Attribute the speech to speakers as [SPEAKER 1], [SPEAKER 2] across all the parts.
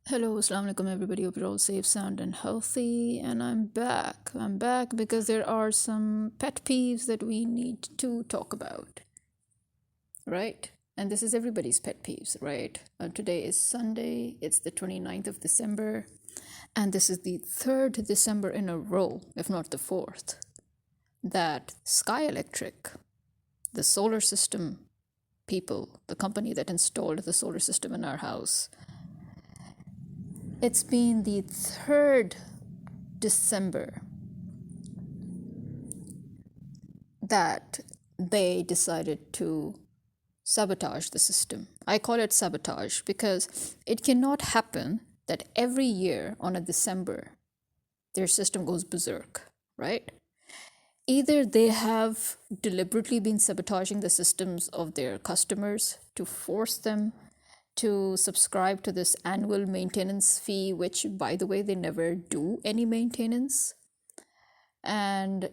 [SPEAKER 1] Hello, assalamu alaikum everybody. Hope you're all safe, sound, and healthy. And I'm back. I'm back because there are some pet peeves that we need to talk about, right? And this is everybody's pet peeves, right? Today is Sunday, it's the 29th of December, and this is the third December in a row, if not the fourth, that Sky Electric, the solar system people, the company that installed the solar system in our house, it's been the third December that they decided to sabotage the system. I call it sabotage because it cannot happen that every year on a December their system goes berserk, right? Either they have deliberately been sabotaging the systems of their customers to force them to subscribe to this annual maintenance fee, which, by the way, they never do any maintenance. And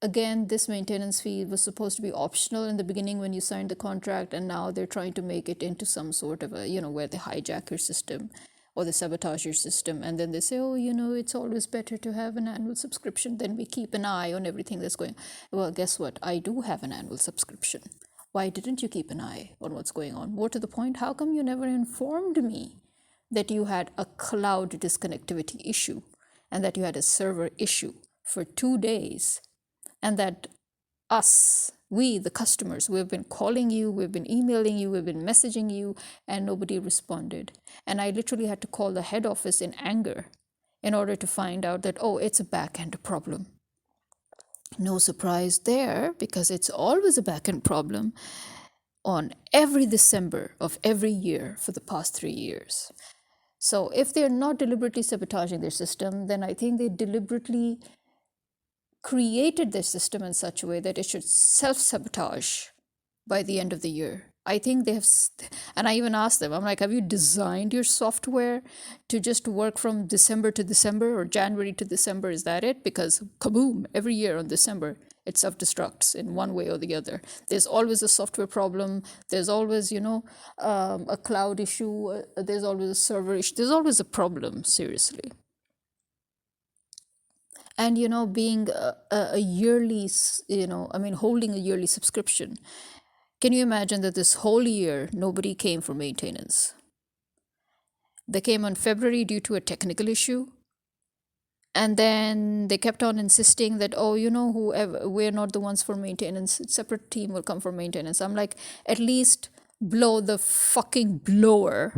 [SPEAKER 1] again, this maintenance fee was supposed to be optional in the beginning when you signed the contract, and now they're trying to make it into some sort of a, where they hijack your system or they sabotage your system. And then they say, oh, it's always better to have an annual subscription. Then we keep an eye on everything that's going. Well, guess what? I do have an annual subscription. Why didn't you keep an eye on what's going on? More to the point, how come you never informed me that you had a cloud disconnectivity issue and that you had a server issue for 2 days, and that we, the customers, we've been calling you, we've been emailing you, we've been messaging you, and nobody responded. And I literally had to call the head office in anger in order to find out that, oh, it's a back-end problem. No surprise there, because it's always a back-end problem on every December of every year for the past 3 years. So if they're not deliberately sabotaging their system, then I think they deliberately created their system in such a way that it should self-sabotage by the end of the year. I think they have, and I even asked them, I'm like, have you designed your software to just work from December to December or January to December? Is that it? Because kaboom, every year on December, it self-destructs in one way or the other. There's always a software problem. There's always, a cloud issue. There's always a server issue. There's always a problem, seriously. And, being a yearly, holding a yearly subscription, can you imagine that this whole year nobody came for maintenance? They came on February due to a technical issue. And then they kept on insisting that, oh, whoever, we're not the ones for maintenance. A separate team will come for maintenance. I'm like, at least blow the fucking blower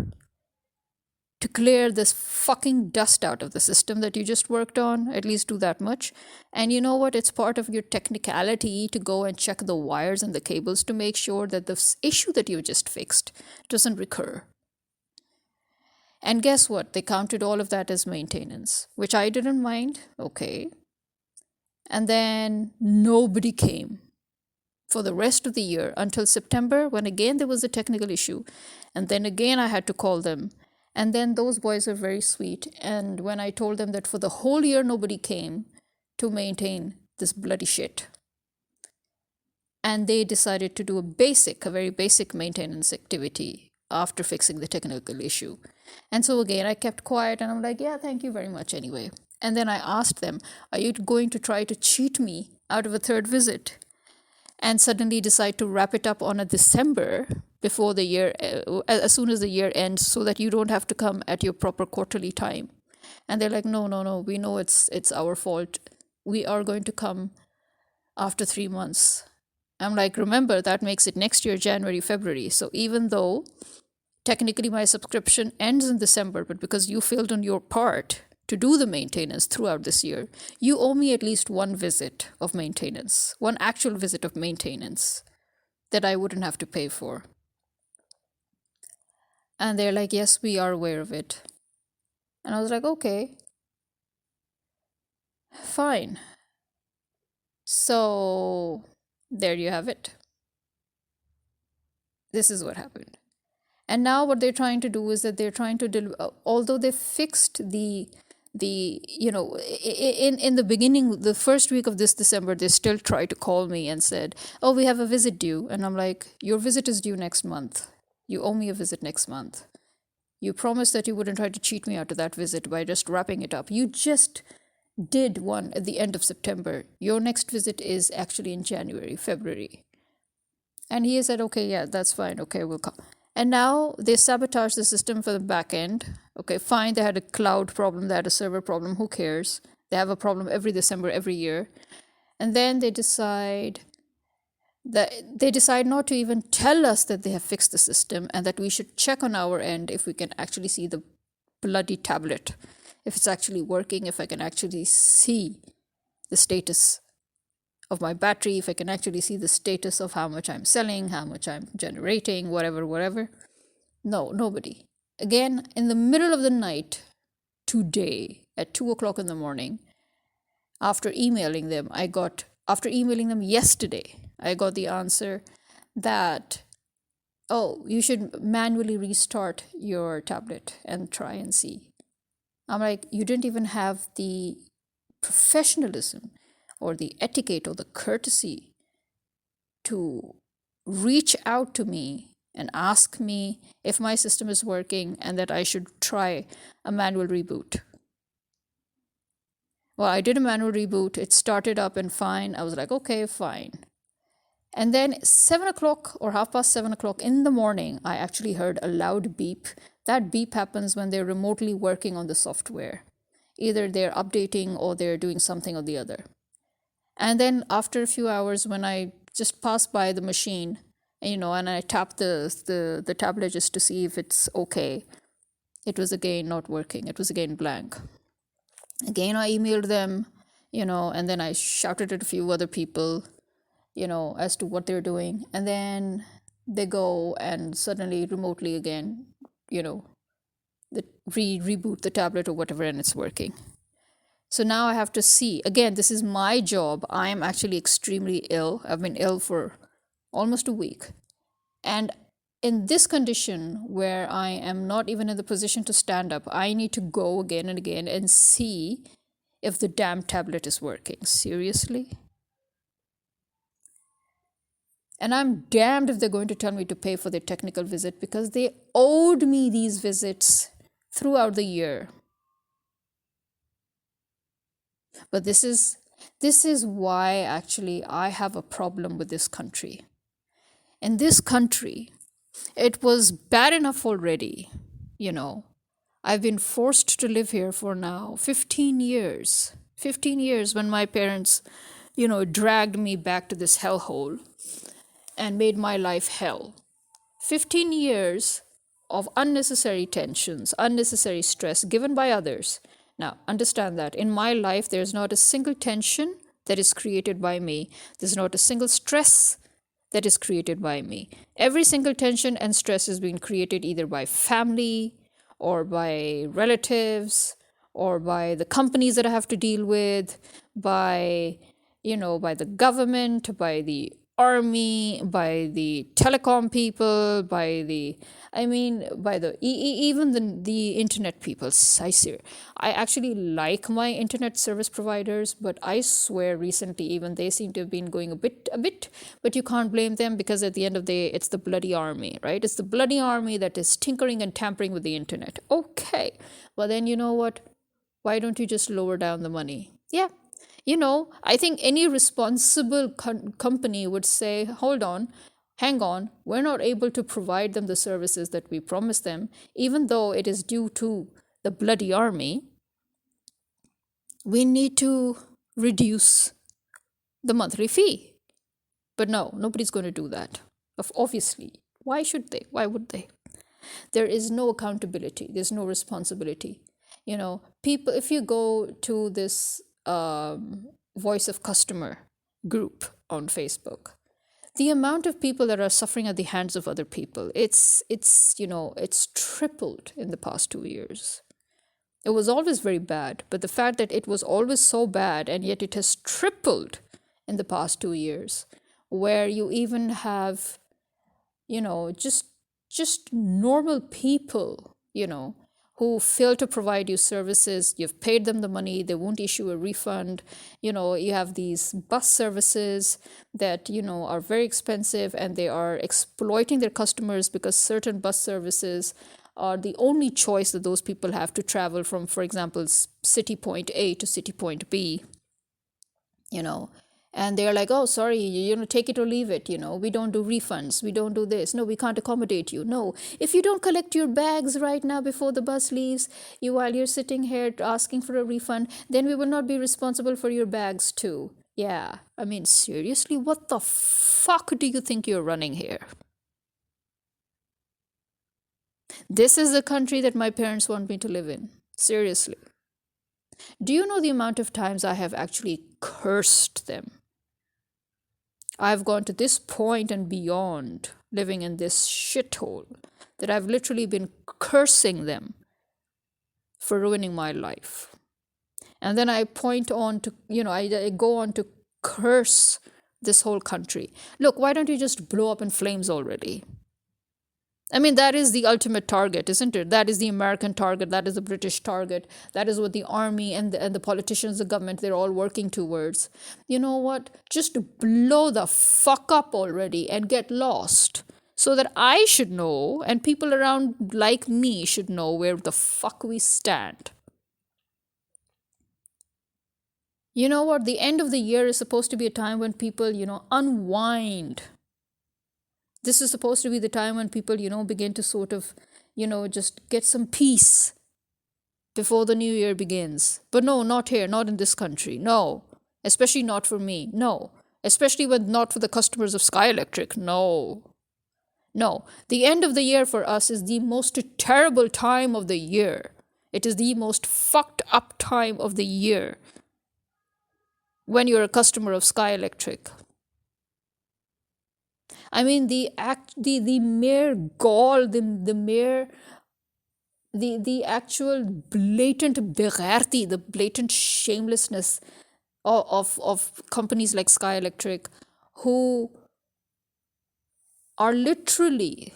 [SPEAKER 1] to clear this fucking dust out of the system that you just worked on. At least do that much. And you know what? It's part of your technicality to go and check the wires and the cables to make sure that the issue that you just fixed doesn't recur. And guess what? They counted all of that as maintenance, which I didn't mind. Okay. And then nobody came for the rest of the year until September, when again there was a technical issue. And then again I had to call them. And then those boys are very sweet. And when I told them that for the whole year nobody came to maintain this bloody shit, and they decided to do a very basic maintenance activity after fixing the technical issue. And so again, I kept quiet and I'm like, yeah, thank you very much anyway. And then I asked them, are you going to try to cheat me out of a third visit? And suddenly decide to wrap it up on a December before the year, as soon as the year ends, so that you don't have to come at your proper quarterly time. And they're like, no, we know it's our fault. We are going to come after 3 months. I'm like, remember, that makes it next year, January, February. So even though technically my subscription ends in December, but because you failed on your part to do the maintenance throughout this year, you owe me at least one visit of maintenance, one actual visit of maintenance that I wouldn't have to pay for. And they're like, yes, we are aware of it. And I was like, okay, fine. So there you have it. This is what happened. And now what they're trying to do is that they're trying to, although they fixed in the beginning, the first week of this December, they still tried to call me and said, oh, we have a visit due. And I'm like, your visit is due next month. You owe me a visit next month. You promised that you wouldn't try to cheat me out of that visit by just wrapping it up. You just did one at the end of September. Your next visit is actually in January, February. And he said, okay, yeah, that's fine. Okay, we'll come. And now they sabotage the system for the back end. Okay, fine. They had a cloud problem. They had a server problem. Who cares? They have a problem every December, every year. And then they decide not to even tell us that they have fixed the system and that we should check on our end if we can actually see the bloody tablet, if it's actually working, if I can actually see the status of my battery, if I can actually see the status of how much I'm selling, how much I'm generating, whatever. No, nobody. Again, in the middle of the night, today, at 2 o'clock in the morning, after emailing them yesterday, I got the answer that, oh, you should manually restart your tablet and try and see. I'm like, you didn't even have the professionalism or the etiquette or the courtesy to reach out to me and ask me if my system is working and that I should try a manual reboot. Well, I did a manual reboot. It started up and fine. I was like, okay, fine. And then 7 o'clock or 7:30 in the morning, I actually heard a loud beep. That beep happens when they're remotely working on the software. Either they're updating or they're doing something or the other. And then after a few hours, when I just passed by the machine, and I tapped the tablet just to see if it's okay, it was again not working. It was again blank. Again, I emailed them, and then I shouted at a few other people, as to what they're doing. And then they go and suddenly remotely again, reboot the tablet or whatever, and it's working. So now I have to see. Again, this is my job. I am actually extremely ill. I've been ill for almost a week. And in this condition where I am not even in the position to stand up, I need to go again and again and see if the damn tablet is working. Seriously? And I'm damned if they're going to tell me to pay for their technical visit, because they owed me these visits throughout the year. But this is why actually I have a problem with this country. In this country, it was bad enough already, I've been forced to live here for now 15 years. 15 years when my parents, dragged me back to this hellhole and made my life hell. 15 years of unnecessary tensions, unnecessary stress given by others. Now, understand that in my life, there's not a single tension that is created by me. There's not a single stress that is created by me. Every single tension and stress is being created either by family or by relatives or by the companies that I have to deal with, by the government, by the army, by the telecom people, by the even the internet people. I actually like my internet service providers, but I swear recently even they seem to have been going a bit, but you can't blame them, because at the end of the day, it's the bloody army, right? It's the bloody army that is tinkering and tampering with the internet. Okay, well then, you know what? Why don't you just lower down the money? Yeah. I think any responsible company would say, hold on, hang on, we're not able to provide them the services that we promised them, even though it is due to the bloody army. We need to reduce the monthly fee. But no, nobody's going to do that. Obviously. Why should they? Why would they? There is no accountability. There's no responsibility. People, if you go to this voice of customer group on Facebook, the amount of people that are suffering at the hands of other people, it's tripled in the past 2 years. It was always very bad, but the fact that it was always so bad and yet it has tripled in the past 2 years, where you even have, just normal people, who fail to provide you services. You've paid them the money, they won't issue a refund. You have these bus services that, are very expensive, and they are exploiting their customers because certain bus services are the only choice that those people have to travel from, for example, city point A to city point B, you know, and they're like, oh, sorry, take it or leave it, we don't do refunds, we don't do this, no, we can't accommodate you, no, if you don't collect your bags right now before the bus leaves you while you're sitting here asking for a refund, then we will not be responsible for your bags too. Yeah, I mean, seriously, what the fuck do you think you're running here? This is the country that my parents want me to live in. Seriously. Do you know the amount of times I have actually cursed them? I've gone to this point and beyond living in this shithole that I've literally been cursing them for ruining my life. And then I point on to, I go on to curse this whole country. Look, why don't you just blow up in flames already? I mean, that is the ultimate target, isn't it? That is the American target. That is the British target. That is what the army and the politicians, the government, they're all working towards. You know what? Just blow the fuck up already and get lost so that I should know and people around like me should know where the fuck we stand. You know what? The end of the year is supposed to be a time when people, unwind. This is supposed to be the time when people, begin to sort of, just get some peace before the new year begins. But no, not here, not in this country. No, especially not for me. No, especially not for the customers of Sky Electric. No. No, the end of the year for us is the most terrible time of the year. It is the most fucked up time of the year when you're a customer of Sky Electric. I mean, the mere gall, the actual blatant begharti, the blatant shamelessness of companies like Sky Electric, who are literally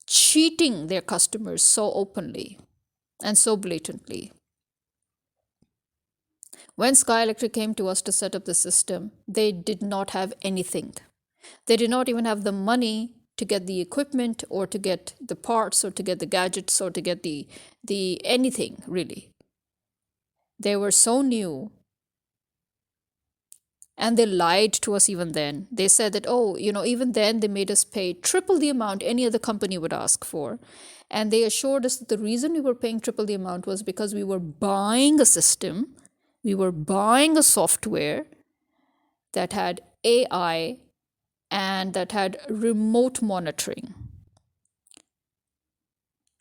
[SPEAKER 1] cheating their customers so openly and so blatantly. When Sky Electric came to us to set up the system, they did not have anything. They did not even have the money to get the equipment or to get the parts or to get the gadgets or to get the anything, really. They were so new. And they lied to us even then. They said that, even then they made us pay triple the amount any other company would ask for. And they assured us that the reason we were paying triple the amount was because we were buying a system, we were buying a software that had AI and that had remote monitoring.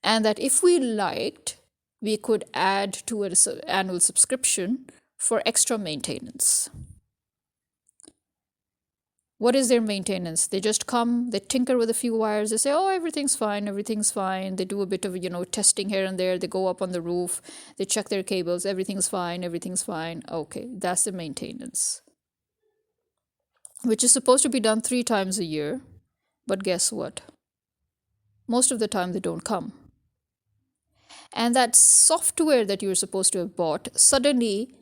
[SPEAKER 1] And that if we liked, we could add to an annual subscription for extra maintenance. What is their maintenance? They just come, they tinker with a few wires, they say, oh, everything's fine, everything's fine. They do a bit of, testing here and there. They go up on the roof, they check their cables, everything's fine, everything's fine. Okay, that's the maintenance, which is supposed to be done 3 times a year. But guess what? Most of the time they don't come. And that software that you're supposed to have bought, suddenly,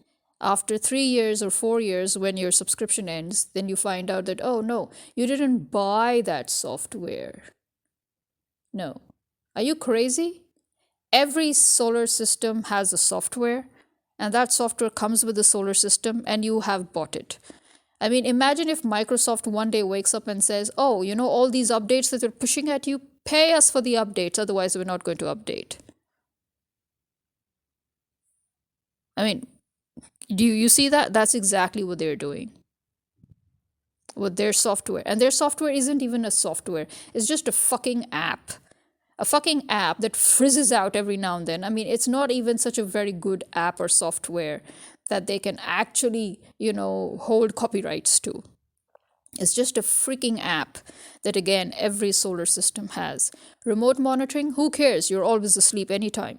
[SPEAKER 1] after 3 years or 4 years, when your subscription ends, then you find out that, oh no, you didn't buy that software. No. Are you crazy? Every solar system has a software, and that software comes with the solar system, and you have bought it. I mean, imagine if Microsoft one day wakes up and says, oh, all these updates that they're pushing at you, pay us for the updates, otherwise we're not going to update. I mean, do you see that? That's exactly what they're doing with their software. And their software isn't even a software. It's just a fucking app. A fucking app that frizzes out every now and then. I mean, it's not even such a very good app or software that they can actually, hold copyrights to. It's just a freaking app that, again, every solar system has. Remote monitoring, who cares? You're always asleep anytime.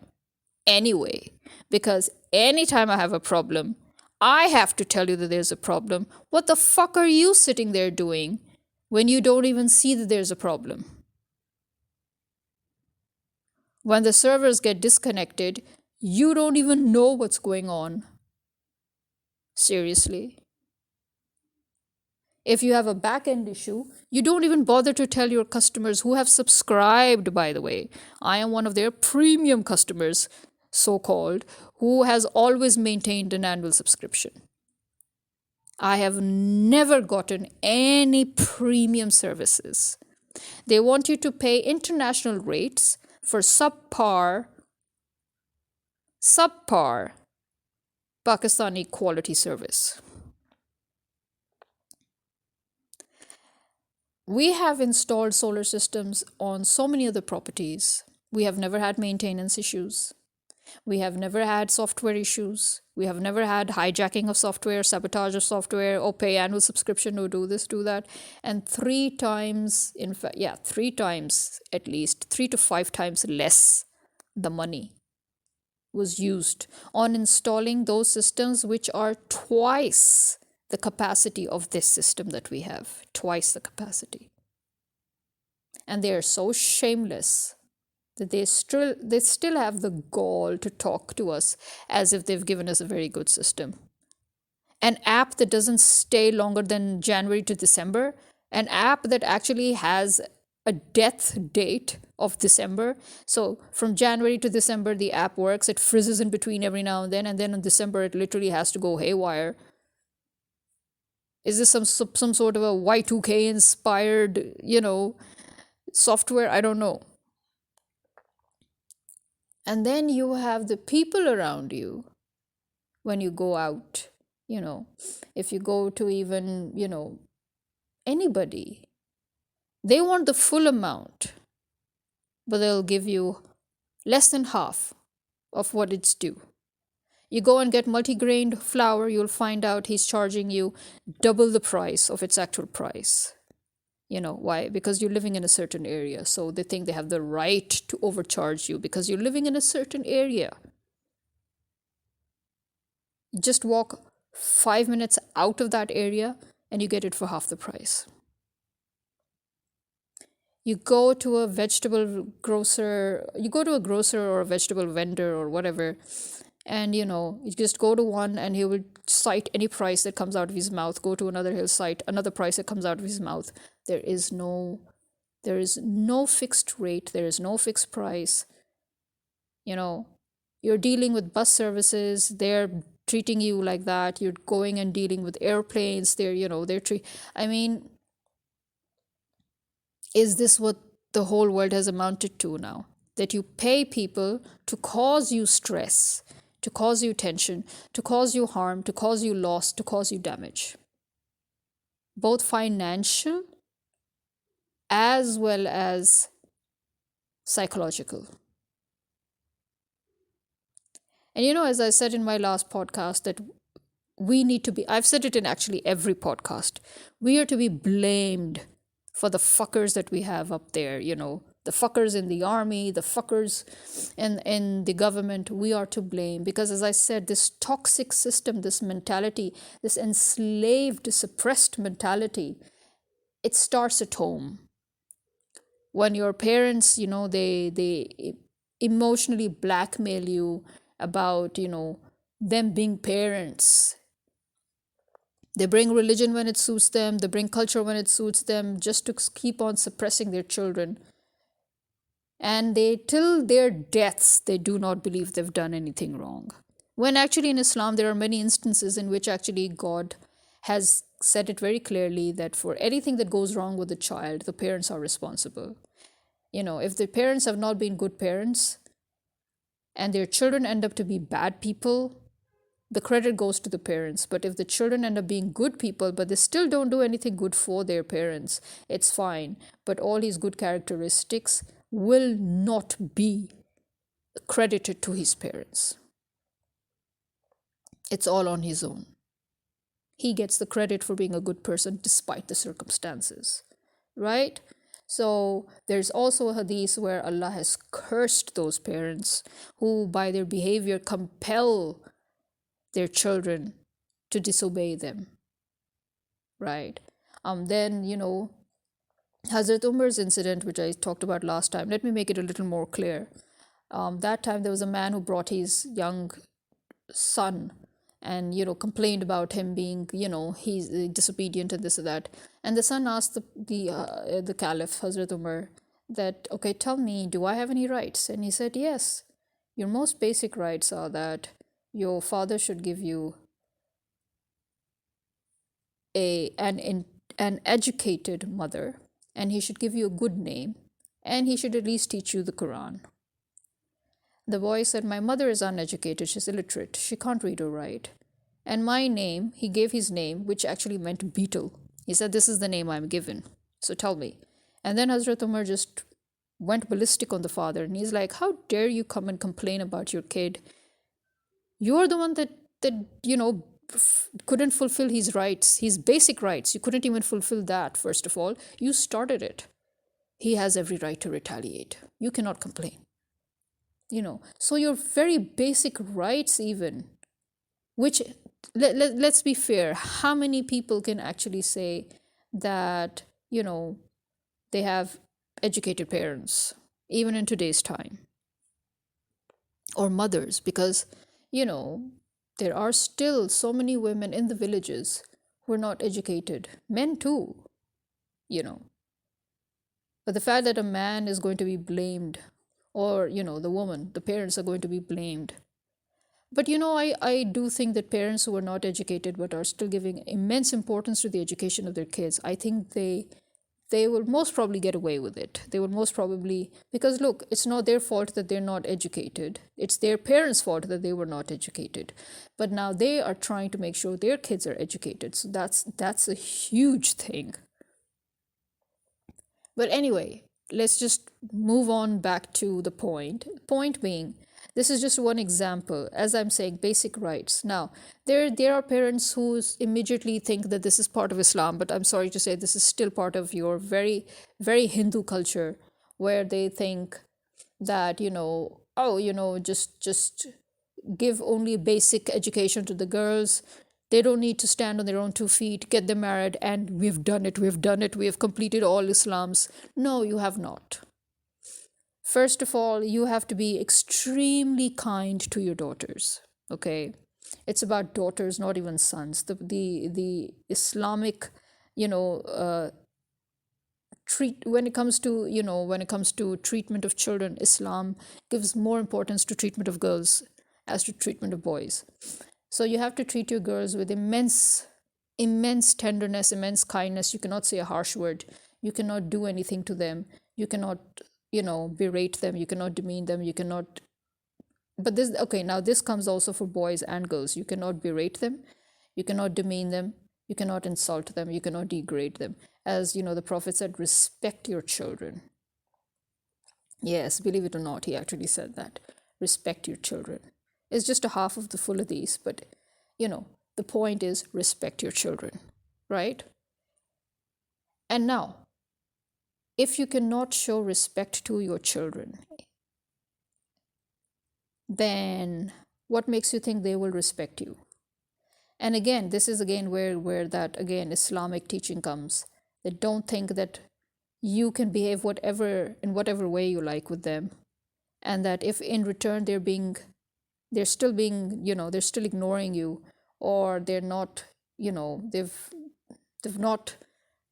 [SPEAKER 1] Anyway, because anytime I have a problem, I have to tell you that there's a problem. What the fuck are you sitting there doing when you don't even see that there's a problem? When the servers get disconnected, you don't even know what's going on. Seriously. If you have a back end issue, you don't even bother to tell your customers who have subscribed, by the way. I am one of their premium customers, so called, who has always maintained an annual subscription. I have never gotten any premium services. They want you to pay international rates for subpar Pakistani quality service. We have installed solar systems on so many other properties. We have never had maintenance issues. We have never had software issues. We have never had hijacking of software, sabotage of software, or pay annual subscription, or do this, do that. And 3 times, in fact, 3 times at least, 3 to 5 times less the money was used on installing those systems which are twice the capacity of this system that we have, twice the capacity. And they are so shameless that they still have the gall to talk to us as if they've given us a very good system. An app that doesn't stay longer than January to December, an app that actually has a death date of December. So from January to December, the app works. It frizzes in between every now and then in December, it literally has to go haywire. Is this some sort of a Y2K inspired, software? I don't know. And then you have the people around you when you go out, if you go to even, anybody, they want the full amount, but they'll give you less than half of what it's due. You go and get multigrain flour, you'll find out he's charging you double the price of its actual price. Why? Because you're living in a certain area. So they think they have the right to overcharge you because you're living in a certain area. You just walk 5 minutes out of that area and you get it for half the price. You go to a grocer or a vegetable vendor or whatever, and you just go to one and he will cite any price that comes out of his mouth. Go to another, he'll cite another price that comes out of his mouth. There is no fixed rate, there is no fixed price. You're dealing with bus services, they're treating you like that. You're going and dealing with airplanes, is this what the whole world has amounted to now? That you pay people to cause you stress, to cause you tension, to cause you harm, to cause you loss, to cause you damage. Both financial as well as psychological. And as I said in my last podcast, that we need to be, I've said it in actually every podcast, we are to be blamed for the fuckers that we have up there, the fuckers in the army, the fuckers in the government. We are to blame because, as I said, this toxic system, this mentality, this enslaved, suppressed mentality, it starts at home. When your parents, they emotionally blackmail you about, them being parents. They bring religion when it suits them. They bring culture when it suits them, just to keep on suppressing their children. And till their deaths, they do not believe they've done anything wrong. When actually in Islam, there are many instances in which actually God has said it very clearly that for anything that goes wrong with the child, the parents are responsible. If the parents have not been good parents and their children end up to be bad people, the credit goes to the parents. But if the children end up being good people, but they still don't do anything good for their parents, it's fine. But all his good characteristics will not be credited to his parents. It's all on his own. He gets the credit for being a good person despite the circumstances, right? So there's also a hadith where Allah has cursed those parents who by their behavior compel their children to disobey them, right? Then, Hazrat Umar's incident, which I talked about last time, let me make it a little more clear. That time there was a man who brought his young son and complained about him being, he's disobedient and this or that. And the son asked the Caliph, Hazrat Umar, that, okay, tell me, do I have any rights? And he said, yes, your most basic rights are that your father should give you an educated mother, and he should give you a good name, and he should at least teach you the Quran. The boy said, my mother is uneducated, she's illiterate, she can't read or write. And my name, he gave his name, which actually meant beetle. He said, this is the name I'm given, so tell me. And then Hazrat Umar just went ballistic on the father, and he's like, how dare you come and complain about your kid? You're the one that couldn't fulfill his rights, his basic rights. You couldn't even fulfill that. First of all, you started it. He has every right to retaliate. You cannot complain. So your very basic rights, even, which let's be fair, how many people can actually say that they have educated parents, even in today's time, or mothers? Because there are still so many women in the villages who are not educated, men too, but the fact that a man is going to be blamed, or the woman, the parents are going to be blamed. But I do think that parents who are not educated but are still giving immense importance to the education of their kids, I think they will most probably get away with it. They will most probably, because look, it's not their fault that they're not educated. It's their parents' fault that they were not educated. But now they are trying to make sure their kids are educated. So that's a huge thing. But anyway, let's just move on back to the point. Point being, this is just one example. As I'm saying, basic rights. Now, there are parents who immediately think that this is part of Islam, but I'm sorry to say this is still part of your very, very Hindu culture, where they think that, just give only basic education to the girls. They don't need to stand on their own 2 feet, get them married, and we've done it, we have completed all Islams. No, you have not. First of all, you have to be extremely kind to your daughters, okay? It's about daughters, not even sons. The Islamic, when it comes to treatment of children, Islam gives more importance to treatment of girls as to treatment of boys. So you have to treat your girls with immense tenderness, immense kindness. You cannot say a harsh word. You cannot do anything to them. You cannot, berate them. You cannot demean them. You cannot. But now this comes also for boys and girls. You cannot berate them. You cannot demean them. You cannot insult them. You cannot degrade them. As the Prophet said, respect your children. Yes, believe it or not, he actually said that. Respect your children. It's just a half of the full of these, but the point is respect your children, right? And now, if you cannot show respect to your children, then what makes you think they will respect you? And again, this is again where that again Islamic teaching comes. They don't think that you can behave in whatever way you like with them, and that if in return they're still ignoring you, or they're not, they've not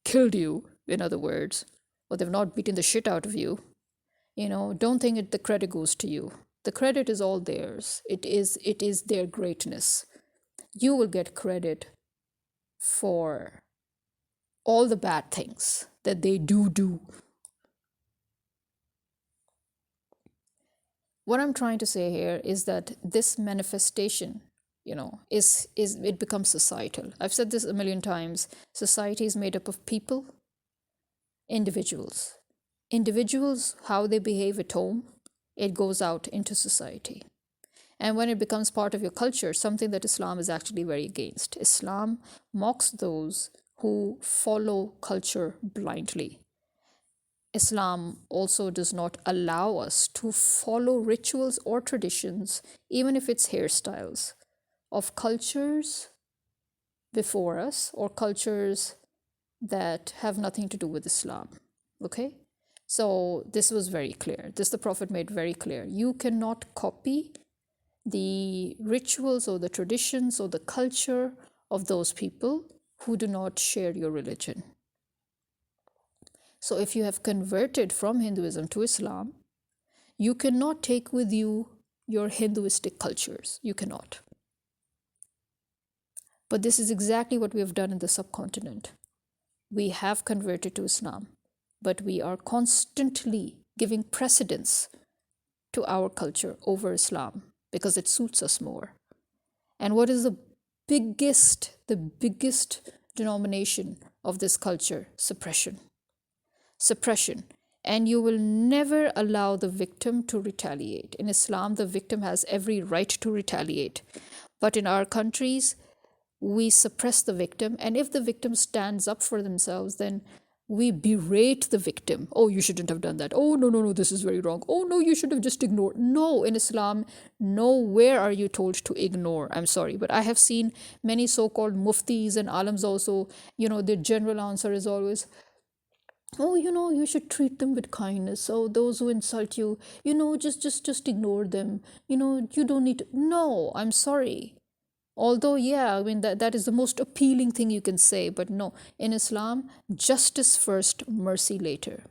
[SPEAKER 1] killed you, in other words, or they've not beaten the shit out of you, don't think the credit goes to you. The credit is all theirs. It is their greatness. You will get credit for all the bad things that they do. What I'm trying to say here is that this manifestation, is it becomes societal. I've said this a million times. Society is made up of people, individuals. Individuals, how they behave at home, it goes out into society. And when it becomes part of your culture, something that Islam is actually very against. Islam mocks those who follow culture blindly. Islam also does not allow us to follow rituals or traditions, even if it's hairstyles, of cultures before us or cultures that have nothing to do with Islam. Okay? So this was very clear. This the Prophet made very clear. You cannot copy the rituals or the traditions or the culture of those people who do not share your religion. So if you have converted from Hinduism to Islam, you cannot take with you your Hinduistic cultures. You cannot. But this is exactly what we have done in the subcontinent. We have converted to Islam, but we are constantly giving precedence to our culture over Islam because it suits us more. And what is the biggest denomination of this culture? Suppression. Suppression. And you will never allow the victim to retaliate. In Islam, the victim has every right to retaliate. But in our countries, we suppress the victim. And if the victim stands up for themselves, then we berate the victim. Oh, you shouldn't have done that. Oh, no, this is very wrong. Oh, no, you should have just ignored. No, in Islam, nowhere are you told to ignore. I'm sorry, but I have seen many so-called muftis and alams also, their general answer is always, oh, you should treat them with kindness. So those who insult you, just ignore them. You don't need to. No, I'm sorry. Although, yeah, I mean, that is the most appealing thing you can say. But no, in Islam, justice first, mercy later.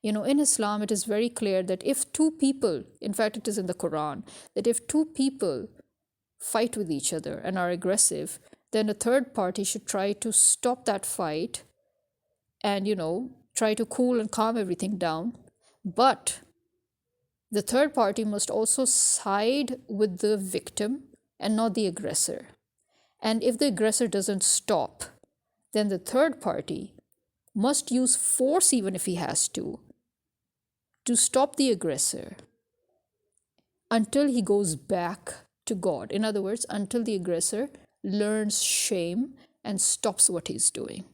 [SPEAKER 1] In Islam, it is very clear that if two people, in fact, it is in the Quran, that if two people fight with each other and are aggressive, then a third party should try to stop that fight and, try to cool and calm everything down. But the third party must also side with the victim and not the aggressor. And if the aggressor doesn't stop, then the third party must use force, even if he has to stop the aggressor until he goes back to God. In other words, until the aggressor learns shame and stops what he's doing.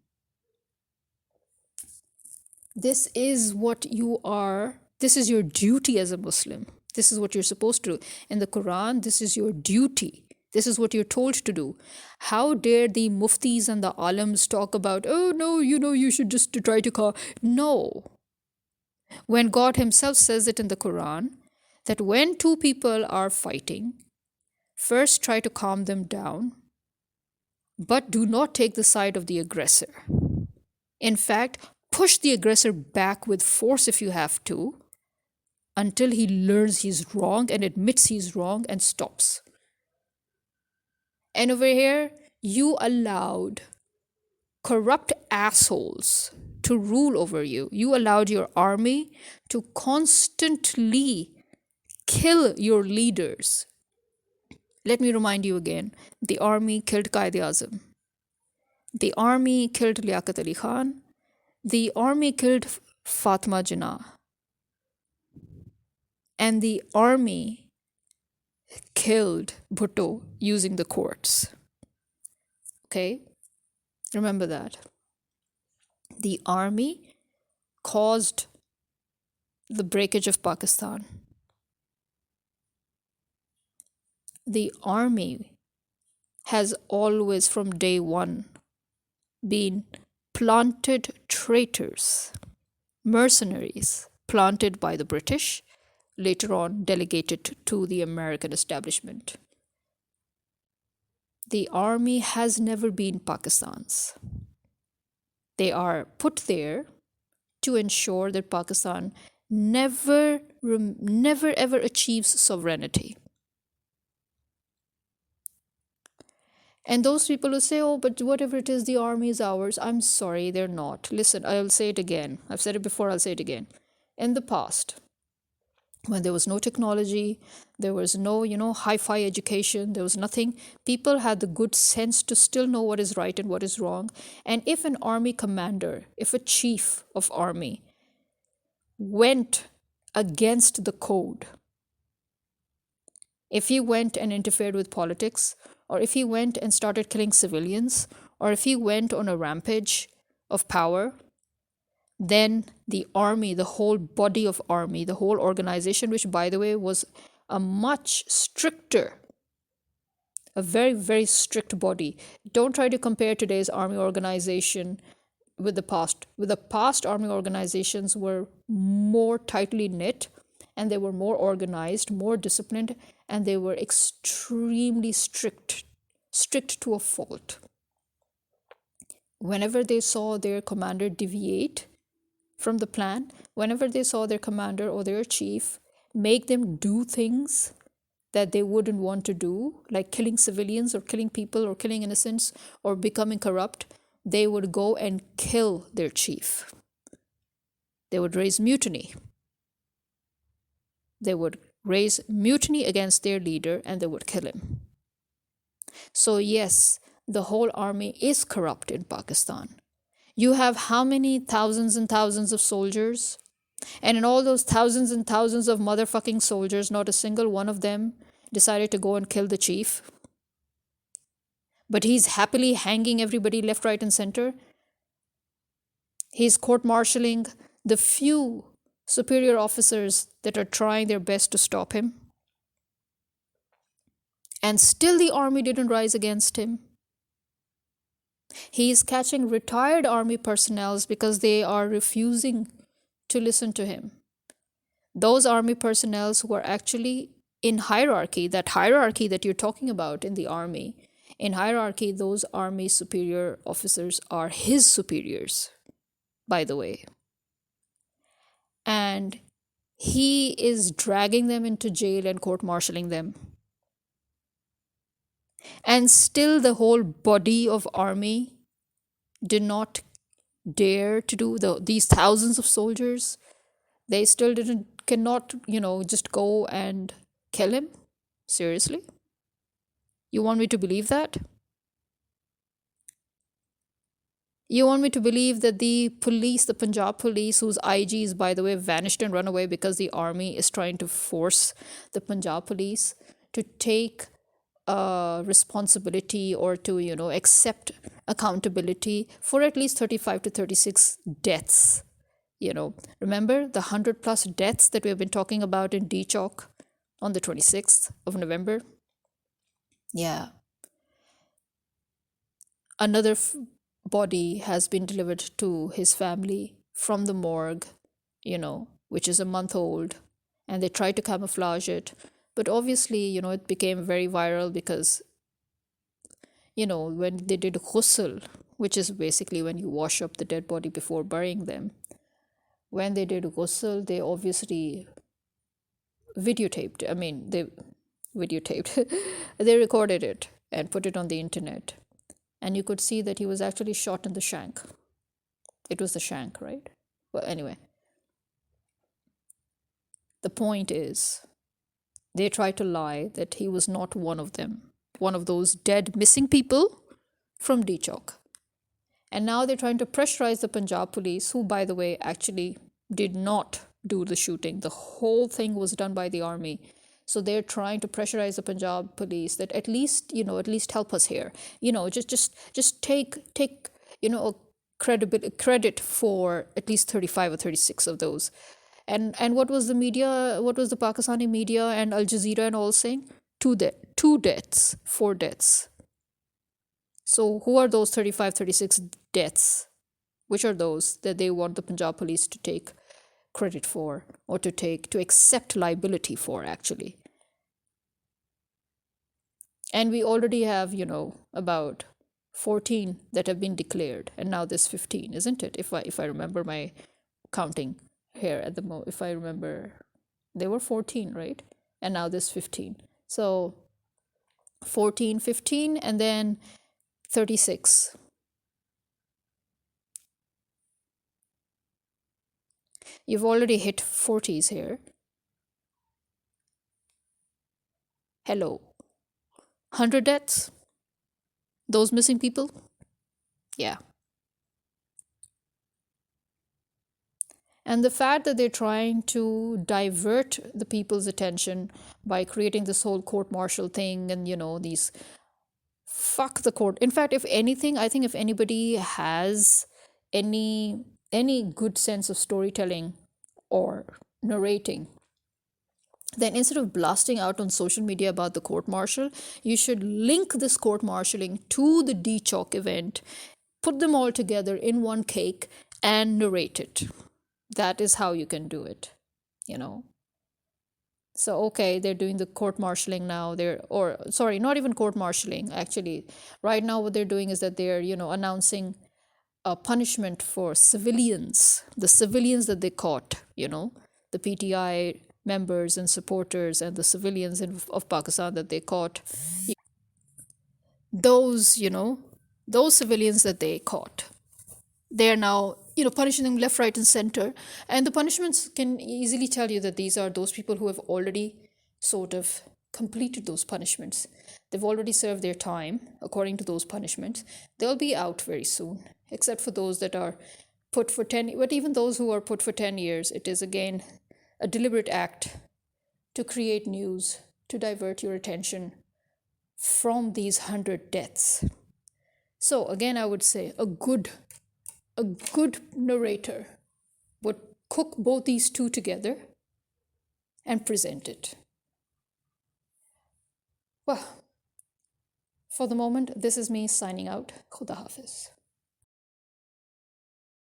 [SPEAKER 1] This is what you are. This is your duty as a Muslim. This is what you're supposed to do. In the Quran, this is your duty. This is what you're told to do. How dare the muftis and the alams talk about, oh, no, you should just try to call. No. When God himself says it in the Quran, that when two people are fighting, first try to calm them down, but do not take the side of the aggressor. In fact, push the aggressor back with force if you have to, until he learns he's wrong and admits he's wrong and stops. And over here, you allowed corrupt assholes to rule over you. You allowed your army to constantly kill your leaders. Let me remind you again, the army killed Quaid-e-Azam. The army killed Liaquat Ali Khan. The army killed Fatima Jinnah. And the army killed Bhutto using the courts. Okay? Remember that. The army caused the breakage of Pakistan. The army has always, from day one, been planted traitors, mercenaries, planted by the British, later on delegated to the American establishment. The army has never been Pakistan's. They are put there to ensure that Pakistan never ever achieves sovereignty. And those people who say, oh, but whatever it is, the army is ours. I'm sorry, they're not. Listen, I'll say it again. I've said it before, I'll say it again. In the past, when there was no technology, there was no, hi-fi education, there was nothing, people had the good sense to still know what is right and what is wrong. And if an army commander, if a chief of army went against the code, if he went and interfered with politics, or if he went and started killing civilians, or if he went on a rampage of power, then the army, the whole body of army, the whole organization, which by the way was a much stricter, a very, very strict body. Don't try to compare today's army organization with the past. With the past, army organizations were more tightly knit and they were more organized, more disciplined, and they were extremely strict to a fault. Whenever they saw their commander deviate from the plan, whenever they saw their commander or their chief make them do things that they wouldn't want to do, like killing civilians or killing people or killing innocents or becoming corrupt, they would go and kill their chief. They would raise mutiny. They would raise mutiny against their leader and they would kill him. So yes, the whole army is corrupt in Pakistan. You have how many thousands and thousands of soldiers? And in all those thousands and thousands of motherfucking soldiers, not a single one of them decided to go and kill the chief. But he's happily hanging everybody left, right, and center. He's court-martialing the few superior officers that are trying their best to stop him. And still the army didn't rise against him. He is catching retired army personnel because they are refusing to listen to him. Those army personnel who are actually in hierarchy, that hierarchy that you're talking about in the army, in hierarchy, those army superior officers are his superiors, by the way. And he is dragging them into jail and court-martialing them. And still the whole body of army did not dare to do these thousands of soldiers. They still cannot, just go and kill him. Seriously? You want me to believe that? You want me to believe that the police, the Punjab police, whose IGs, by the way, vanished and run away because the army is trying to force the Punjab police to take responsibility or to, accept accountability for at least 35 to 36 deaths. Remember the 100+ deaths that we have been talking about in D-Chalk on the 26th of November? Yeah. Another body has been delivered to his family from the morgue, which is a month old, and they tried to camouflage it. But obviously, it became very viral because, when they did ghusl, which is basically when you wash up the dead body before burying them, when they did ghusl, they obviously videotaped. They recorded it and put it on the internet. And you could see that he was actually shot in the shank. It was the shank, right? Well, anyway. The point is, they tried to lie that he was not one of them, one of those dead missing people from D-Chalk. And now they're trying to pressurize the Punjab police, who, by the way, actually did not do the shooting. The whole thing was done by the army. So they're trying to pressurize the Punjab police that at least help us here. Just take a credit for at least 35 or 36 of those. And what was the media, what was the Pakistani media and Al Jazeera and all saying? 2 deaths, 4 deaths. So who are those 35, 36 deaths? Which are those that they want the Punjab police to take credit for, or to accept liability for, actually? And we already have, about 14 that have been declared, and now there's 15, isn't it? If I remember my counting here at the if I remember, there were 14, right? And now there's 15. So 14, 15, and then 36. You've already hit 40s here. Hello. 100 deaths? Those missing people? Yeah. And the fact that they're trying to divert the people's attention by creating this whole court-martial thing and, these fuck the court. In fact, if anything, I think if anybody has any good sense of storytelling or narrating, then instead of blasting out on social media about the court-martial, you should link this court-martialing to the D-Chalk event, put them all together in one cake, and narrate it. That is how you can do it, So, okay, they're doing the court martialing now. Or sorry, not even court martialing, actually. Right now, what they're doing is that they're, announcing a punishment for civilians, the civilians that they caught, the PTI members and supporters and the civilians of Pakistan that they caught. Those, those civilians that they caught, they're now punishing them left, right, and center. And the punishments can easily tell you that these are those people who have already sort of completed those punishments. They've already served their time according to those punishments. They'll be out very soon, except for those that are put for 10. But even those who are put for 10 years, it is again a deliberate act to create news, to divert your attention from these 100 deaths. So again, I would say a good narrator would cook both these two together and present it. Well, for the moment, this is me signing out. Khuda Hafiz.